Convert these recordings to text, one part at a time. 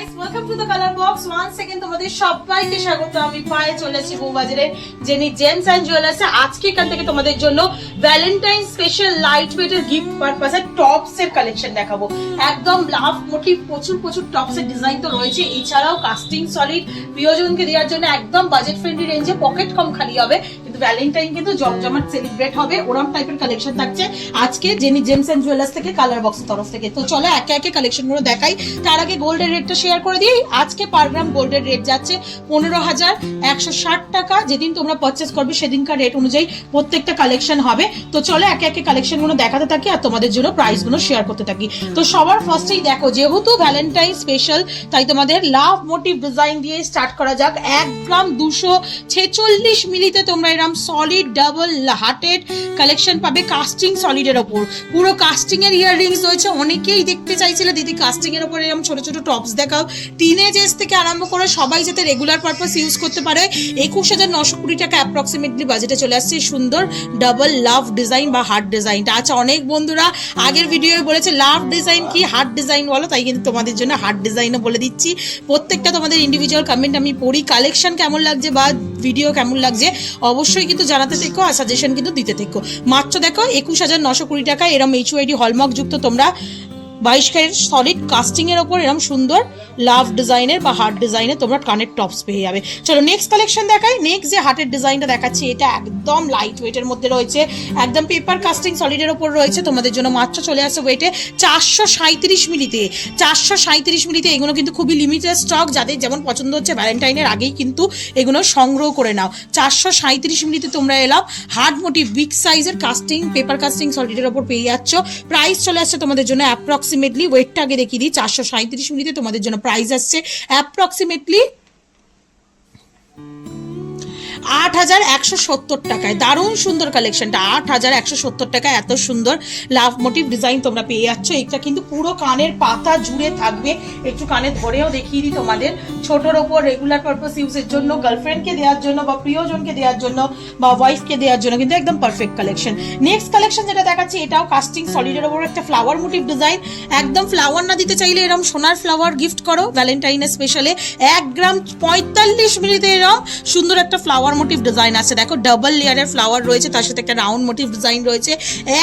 guys, welcome to the color box. Once again তোমাদের সবাইকে স্বাগত। আমি পায়ে চলেছি বউবাজারে জেনি জেমস এন্ড জুয়েলার্সে। আজকে এখান থেকে তোমাদের জন্য ভ্যালেন্টাইন স্পেশাল লাইট ওয়েটের গিফট পারপাসে টপস এর কালেকশন দেখাবো। একদম লাভ মোটিভ প্রচুর টপস এর ডিজাইন তো রয়েছে, এছাড়াও কাস্টিং সলিড প্রিয়জনকে দেওয়ার জন্য একদম বাজেট ফ্রেন্ডলি রেঞ্জে, পকেট কম খালি হবে, কিন্তু ভ্যালেন্টাইন কিন্তু জমজমাট সেলিব্রেট হবে, ওরম টাইপের কালেকশন থাকছে আজকে জেনি জেমস এন্ড জুয়েলার্স থেকে, কালার বক্সের তরফ থেকে। তো চলো একে একে কালেকশন গুলো দেখাই। তার আগে গোল্ডের রেটটা শেয়ার করে দিই। আজকে পার গ্রাম গোল্ডের রেট যাচ্ছে 15,160 টাকা। যেদিন তোমরা পারচেস করবে সেদিনকার রেট অনুযায়ী প্রত্যেকটা কালেকশন হবে। তো চলো একে একে কালেকশন গুলো দেখাতে থাকি আর তোমাদের জন্য প্রাইস গুলো শেয়ার করতে থাকি। তো সবার ফার্স্টেই দেখো, যেহেতু ভ্যালেন্টাইন স্পেশাল তাই তোমাদের লাভ মোটিভ ডিজাইন দিয়ে স্টার্ট করা যাক। 1 গ্রাম 246 মিলিতে তোমরা এরকম সলিড ডাবল হার্টেড কালেকশন পাবে কাস্টিং সলিডের ওপর। পুরো কাস্টিং এর ইয়াররিংস রয়েছে। অনেকেই দেখতে চাইছিলে দিদি কাস্টিং এর ওপর এরকম ছোট ছোট টপস দেখাও। টিনেজ এজ থেকে আরম্ভ করে সবাই যাতে রেগুলার পারপাস ইউজ করতে পারে। 21,920 টাকা অ্যাপ্রক্সিমেটলি বাজেটে চলে আসছে সুন্দর ডাবল লাভ ডিজাইন বা হার্ট ডিজাইনটা। আচ্ছা, অনেক বন্ধুরা আগের ভিডিওয়ে বলেছে লাভ ডিজাইন কি হার্ট ডিজাইন বলো, তাই কিন্তু তোমাদের জন্য হার্ট ডিজাইনও বলে দিচ্ছি। প্রত্যেকটা তোমাদের ইন্ডিভিজুয়াল কমেন্ট আমি পড়ি। কালেকশন কেমন লাগছে বা ভিডিও কেমন লাগছে অবশ্যই কিন্তু জানাতে থেকো আর সাজেশন কিন্তু দিতে থেকো। মাত্র দেখো 21,920 টাকা এরম HUID হলমার্ক যুক্ত তোমরা 22 ক্যারেট সলিড কাস্টিং এর ওপর এরকম সুন্দর লাভ ডিজাইনের বা হার্ট ডিজাইনের তোমরা কানের টপস পেয়ে যাবে। চলো নেক্সট কালেকশন দেখাই। নেক্সট যে হার্টের ডিজাইনটা দেখাচ্ছি এটা একদম লাইট ওয়েটের মধ্যে রয়েছে, একদম পেপার কাস্টিং সলিডের ওপর রয়েছে। তোমাদের জন্য মাত্র চলে আসছে ওয়েটে 437 মিলিতে। 437 মিলিতে এগুলো কিন্তু খুবই লিমিটেড স্টক, যাদের যেমন পছন্দ হচ্ছে ভ্যালেন্টাইনের আগেই কিন্তু এগুলো সংগ্রহ করে নাও। 437 মিলিতে তোমরা এলাম হার্ট মোটিভ বিগ সাইজের কাস্টিং পেপার কাস্টিং সলিডের ওপর পেয়ে যাচ্ছ। প্রাইস চলে আসছে তোমাদের জন্য অ্যাপ্রক্সিমেটলি, ওয়েটটা আগে দেখিয়ে দিই, 437 মিলিতে তোমাদের জন্য প্রাইস আসছে অ্যাপ্রক্সিমেটলি 8,170 টাকায়। দারুণ সুন্দর কালেকশনটা, 8,170 টাকায় এত সুন্দর লাভ মোটিভ ডিজাইন তোমরা পেয়ে যাচ্ছ। এটা কিন্তু পুরো কানের পাতা জুড়ে থাকবে। একটু কানে ধরেও দেখিয়ে দিই তোমাদের। ছোটর ওপর রেগুলার পারপাস ইউজের জন্য, গার্লফ্রেন্ডকে দেওয়ার জন্য বা প্রিয়জনকে দেওয়ার জন্য বা ওয়াইফকে দেওয়ার জন্য কিন্তু একদম পারফেক্ট কালেকশন। নেক্সট কালেকশন যেটা দেখাচ্ছি এটাও কাস্টিং সলিডের ওপর একটা ফ্লাওয়ার মোটিভ ডিজাইন। একদম ফ্লাওয়ার না দিতে চাইলে এরকম সোনার ফ্লাওয়ার গিফট করো ভ্যালেন্টাইনের স্পেশালে। 1 গ্রাম 45 মিলিতে এরকম সুন্দর একটা ফ্লাওয়ার মোটিভ ডিজাইন আছে। দেখো ডাবল লেয়ারের ফ্লাওয়ার রয়েছে, তার সাথে একটা রাউন্ড মোটিভ ডিজাইন রয়েছে।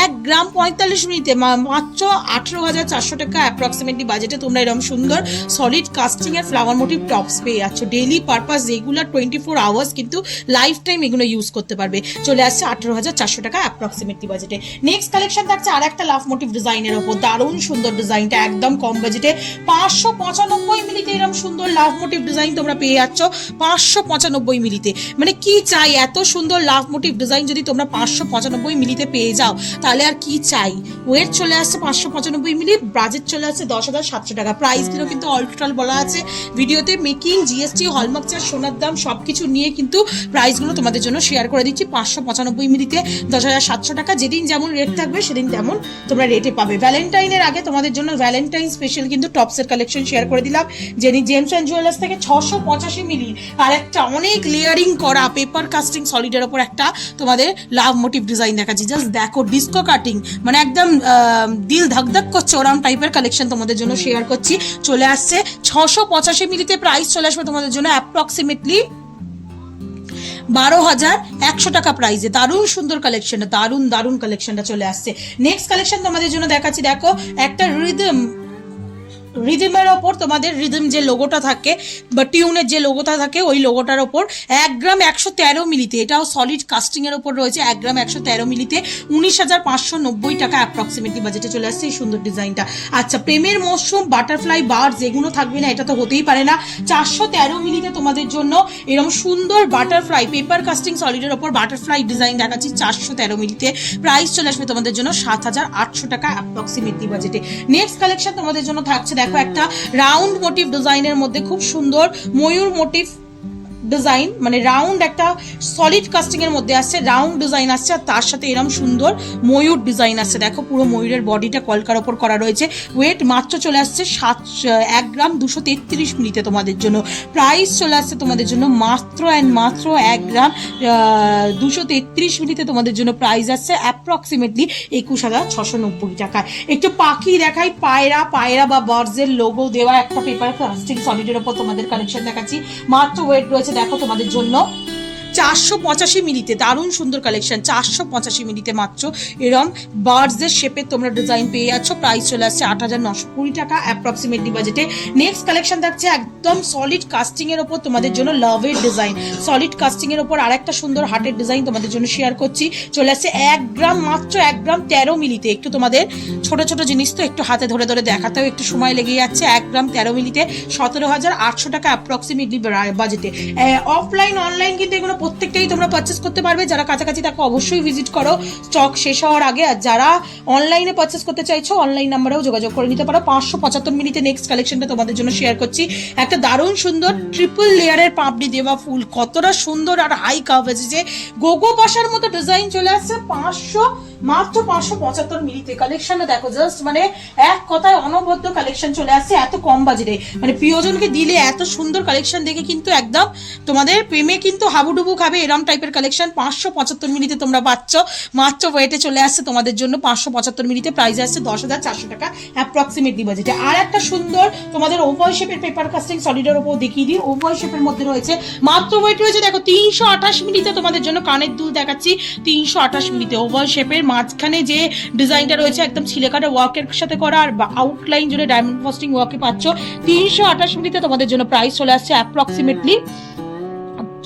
1 গ্রাম 45 মিনিটে মাত্র 18,400 টাকা অ্যাপ্রক্সিমেটলি বাজেটে তোমরা এরকম সুন্দর সলিড কাস্টিং এর ফ্লাওয়ার মোটিভ টপস পেয়ে যাচ্ছ। ডেইলি পারপাস রেগুলার 24 আওয়ার্স কিন্তু লাইফ টাইম এগুলো ইউজ করতে পারবে। চলে আসছে 18,400 টাকা অ্যাপ্রক্সিমেটলি বাজেটে। নেক্সট কালেকশন থাকছে আর একটা লাভ মোটিভ ডিজাইনের ওপর। দারুণ সুন্দর ডিজাইনটা, একদম কম বাজেটে 595 মিলিতে এরকম সুন্দর লাভ মোটিভ ডিজাইন তোমরা পেয়ে যাচ্ছ 595 মিলিতে। মানে কি চাই, এত সুন্দর লাভ মোটিভ ডিজাইন যদি তোমরা 595 মিলিতে পেয়ে যাও তাহলে আর কি চাই। ওয়েট চলে আসছে 595 মিলি, বাজেট চলে আসছে 10,700 টাকা। প্রাইস গুলো কিন্তু অল টোটাল বলা আছে ভিডিওতে। মেকিং, জিএসটি, হলমার্ক চার্জ, সোনার দাম সবকিছু নিয়ে কিন্তু প্রাইসগুলো তোমাদের জন্য শেয়ার করে দিচ্ছি। 595 মিলিতে 10,700 টাকা। যেদিন যেমন রেট থাকবে সেদিন তেমন তোমরা রেটে পাবে। ভ্যালেন্টাইনের আগে তোমাদের জন্য ভ্যালেন্টাইন স্পেশাল কিন্তু টপসের কালেকশন শেয়ার করে দিলাম জেনি জেমস এন্ড জুয়েলার্স থেকে। 685 মিলি আর একটা অনেক লেয়ারিং করা পেপার কাস্টিং সলিডের ওপর একটা তোমাদের লাভ মোটিভ ডিজাইন দেখাচ্ছি। জাস্ট দেখো, ডিস্কো কাটিং, মানে একদম দিল ধকধক করছে ওরম টাইপের কালেকশন তোমাদের জন্য শেয়ার করছি। চলে আসছে 685 মিলিতে। প্রাইস চলে আসবে তোমাদের জন্য অ্যাপ্রক্সিমেটলি 12,100 টাকা প্রাইসে। দারুণ সুন্দর কালেকশনটা, দারুণ কালেকশনটা চলে আসছে। নেক্সট কালেকশন তোমাদের জন্য দেখাচ্ছি। দেখো একটা রিদমের ওপর তোমাদের রিদম যে লোগোটা থাকে বা টিউনের যে লোগোটা থাকে ওই লোগোটার ওপর 1 গ্রাম 113 মিলিতে, এটাও সলিড কাস্টিং এর ওপর রয়েছে। 1 গ্রাম 113 মিলিতে 19,590 টাকা অ্যাপ্রক্সিমেটলি বাজেটে চলে আসছে এই সুন্দর ডিজাইনটা। আচ্ছা, প্রেমের মৌসুম, বাটারফ্লাই বার যেগুলো থাকবে না এটা তো হতেই পারে না। 413 মিলিতে তোমাদের জন্য এরকম সুন্দর বাটারফ্লাই পেপার কাস্টিং সলিডের ওপর বাটারফ্লাই ডিজাইন দেখাচ্ছি 413 মিলিতে। প্রাইস চলে আসবে তোমাদের জন্য 7,800 টাকা অ্যাপ্রক্সিমেটলি বাজেটে। নেক্সট কালেকশন তোমাদের জন্য থাকছে দেখো একটা রাউন্ড মোটিভ ডিজাইনের মধ্যে খুব সুন্দর ময়ূর মোটিভ ডিজাইন, মানে রাউন্ড একটা সলিড কাস্টিং এর মধ্যে আসছে, রাউন্ড ডিজাইন আসছে, আর তার সাথে এরকম সুন্দর ময়ূর ডিজাইন আসছে। দেখো পুরো ময়ূরের বডিটা কলকার ওপর করা রয়েছে। ওয়েট মাত্র চলে আসছে 1 গ্রাম 233 মিলিতে তোমাদের জন্য। প্রাইস চলে আসছে তোমাদের জন্য মাত্র অ্যান্ড মাত্র 1 গ্রাম 233 মিলিতে তোমাদের জন্য প্রাইস আসছে অ্যাপ্রক্সিমেটলি 21,690 টাকায়। একটু পাখি দেখাই, পায়রা বা বার্ডসের লোগো দেওয়া একটা পেপার কাস্টিং সলিডের ওপর তোমাদের কালেকশন দেখাচ্ছি। মাত্র ওয়েট রয়েছে দেখো তোমাদের জন্য 485 মিলিতে, দারুণ সুন্দর কালেকশন। 485 মিলিতে মাত্র এরম বার্ডসের শেপে তোমরা ডিজাইন পেয়ে যাচ্ছ। প্রাইস চলে আসছে 8,920 টাকা অ্যাপ্রক্সিমেটলি বাজেটে। নেক্সট কালেকশন থাকছে একদম সলিড কাস্টিং এর ওপর তোমাদের জন্য লাভের ডিজাইন। সলিড কাস্টিং এর ওপর আরেকটা সুন্দর হার্টের ডিজাইন তোমাদের জন্য শেয়ার করছি। চলে আসছে 1 গ্রাম মাত্র 1 গ্রাম 13 মিলিতে। একটু তোমাদের ছোট ছোট জিনিস তো একটু হাতে ধরে ধরে দেখাতেও একটু সময় লেগে যাচ্ছে। 1 গ্রাম 13 মিলিতে 17,800 টাকা অ্যাপ্রক্সিমেটলি বাজেটে। অফলাইন অনলাইন কিন্তু এগুলো প্রত্যেকটাই তোমরা পারচেস করতে পারবে। যারা কাছাকাছি তাকে অবশ্যই ভিজিট করো স্টক শেষ হওয়ার আগে। আর যারা অনলাইনে পারচেস করতে চাইছো অনলাইন নাম্বারেও যোগাযোগ করে নিতে পারো। 575 মিনিটে নেক্সট কালেকশনটা তোমাদের জন্য শেয়ার করছি। একটা দারুণ সুন্দর ট্রিপল লেয়ারের পাপড়ি দেওয়া ফুল, কতটা সুন্দর আর হাই কাভারেজ, যে গোগো বসার মতো ডিজাইন চলে আসছে মাত্র 575 মিলিতে। কালেকশনটা দেখো জাস্ট, মানে এক কথায় অনবদ্য কালেকশন চলে আসছে এত কম বাজেটে। মানে প্রিয়জনকে দিলে এত সুন্দর কালেকশন দেখে কিন্তু একদম তোমাদের প্রেমে কিন্তু হাবুডুবু খাবে এরম টাইপের কালেকশন। 575 মিলিতে তোমরা পাচ্ছ। মাত্র ওয়েটে চলে আসছে তোমাদের জন্য 575 মিলিতে। প্রাইস আসছে 10,400 টাকা অ্যাপ্রক্সিমেটলি বাজেটে। আর একটা সুন্দর তোমাদের ওভাল শেপের পেপার কাস্টিং সলিডের উপর দেখিয়ে দিই। ওভাল শেপের মধ্যে রয়েছে, মাত্র ওয়েট রয়েছে দেখো 328 মিলিতে তোমাদের জন্য। কানের দুল দেখাচ্ছি 328 মিলিতে। ওভাল শেপের মাঝখানে যে ডিজাইনটা রয়েছে একদম ছিলেকাটা ওয়ার্কের সাথে করা, আর আউটলাইন জুড়ে ডায়মন্ড ফস্টিং ওয়ার্কে পাচ্ছ। 328 মিলিতে তোমাদের জন্য প্রাইস চলে আসছে অ্যাপ্রক্সিমেটলি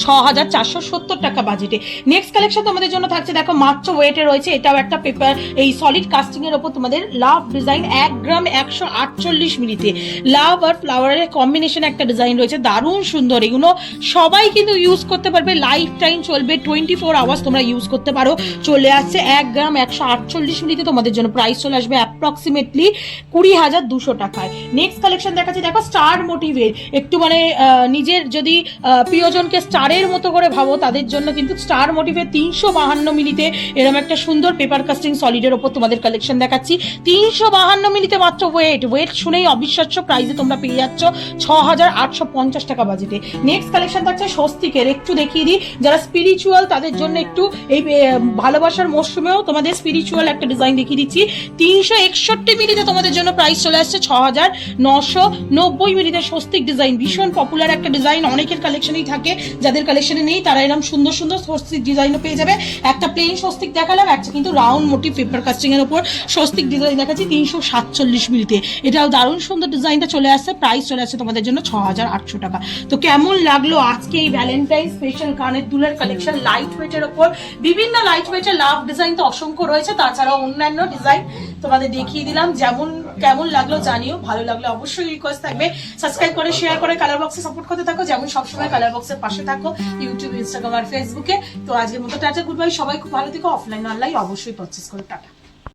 6,470 টাকা বাজেটে। নেক্সট কালেকশন তোমাদের জন্য থাকছে দেখো মাত্র ওয়েটে রয়েছে, এটাও একটা পেপার এই সলিড কাস্টিং এর উপর তোমাদের লাভ ডিজাইন 1 গ্রাম 148 মিলিতে। লাভ আর ফ্লাওয়ারের কম্বিনেশন একটা ডিজাইন রয়েছে, দারুণ সুন্দর। এগুলো সবাই কিন্তু ইউজ করতে পারবে, লাইফ টাইম চলবে, 24 আওয়ার্স তোমরা ইউজ করতে পারো। চলে আসছে 1 গ্রাম 148 মিলিতে তোমাদের জন্য। প্রাইস চলে আসবে অ্যাপ্রক্সিমেটলি 20,200 টাকায়। নেক্সট কালেকশন দেখাচ্ছি দেখো স্টার মোটিভের, একটু মানে নিজের যদি প্রিয়জনকে স্টারের মতো করে ভাবো তাদের জন্য কিন্তু স্টার মোটিভের 352 মিলিতে এরকম একটা সুন্দর পেপার কাস্টিং সলিডের ওপর তোমাদের কালেকশন দেখাচ্ছি। 352 মিলিতে মাত্র ওয়েট শুনেই অবিশ্বাস্য প্রাইসে তোমরা পেয়ে যাচ্ছ 6,850 টাকা বাজেটে। নেক্সট কালেকশন থাকছে স্বস্তিকের, একটু দেখিয়ে দিই। যারা স্পিরিচুয়াল তাদের জন্য একটু এই ভালোবাসার মরশুমেও তোমাদের স্পিরিচুয়াল একটা ডিজাইন দেখিয়ে দিচ্ছি। 361 মিলিতে তোমাদের জন্য প্রাইস চলে আসছে 6,990 মিলিতে। স্বস্তিক ডিজাইন ভীষণ পপুলার একটা ডিজাইন, অনেকের কালেকশনেই থাকে, যাদের কালেকশনে নেই তারা এরকম সুন্দর সুন্দর স্বস্তিক ডিজাইনও পেয়ে যাবে। একটা প্লেন স্বস্তিক দেখালাম, একটা কিন্তু রাউন্ড মোটিভ পেপার কাস্টিং এর উপর স্বস্তিক ডিজাইন দেখাচ্ছি 347 মিলিতে। এটাও দারুণ সুন্দর ডিজাইনটা চলে আসছে। প্রাইস চলে আসছে তোমাদের জন্য 6,800 টাকা। তো কেমন লাগলো আজকে এই ভ্যালেন্টাইন স্পেশাল কানের দুলের কালেকশন লাইট ওয়েটের ওপর? বিভিন্ন লাইট ওয়েটের লাভ ডিজাইন তো অসংখ্য রয়েছে, তাছাড়াও অন্যান্য ডিজাইন তোমাদের দেখিয়ে দিলাম। কেমন লাগলো জানিও, ভালো লাগলে অবশ্যই রিকোয়েস্ট থাকবে সাবস্ক্রাইব করে শেয়ার করে কালার বক্সে সাপোর্ট করতে থাকো, যেমন সবসময় কালার বক্সের পাশে থাকো ইউটিউব, ইনস্টাগ্রাম আর ফেসবুকে। তো আজকের মতো টাটা, গুড বাই, সবাই খুব ভালো থেকো। অফলাইন অনলাইন অবশ্যই পারচেস করো, টাটা।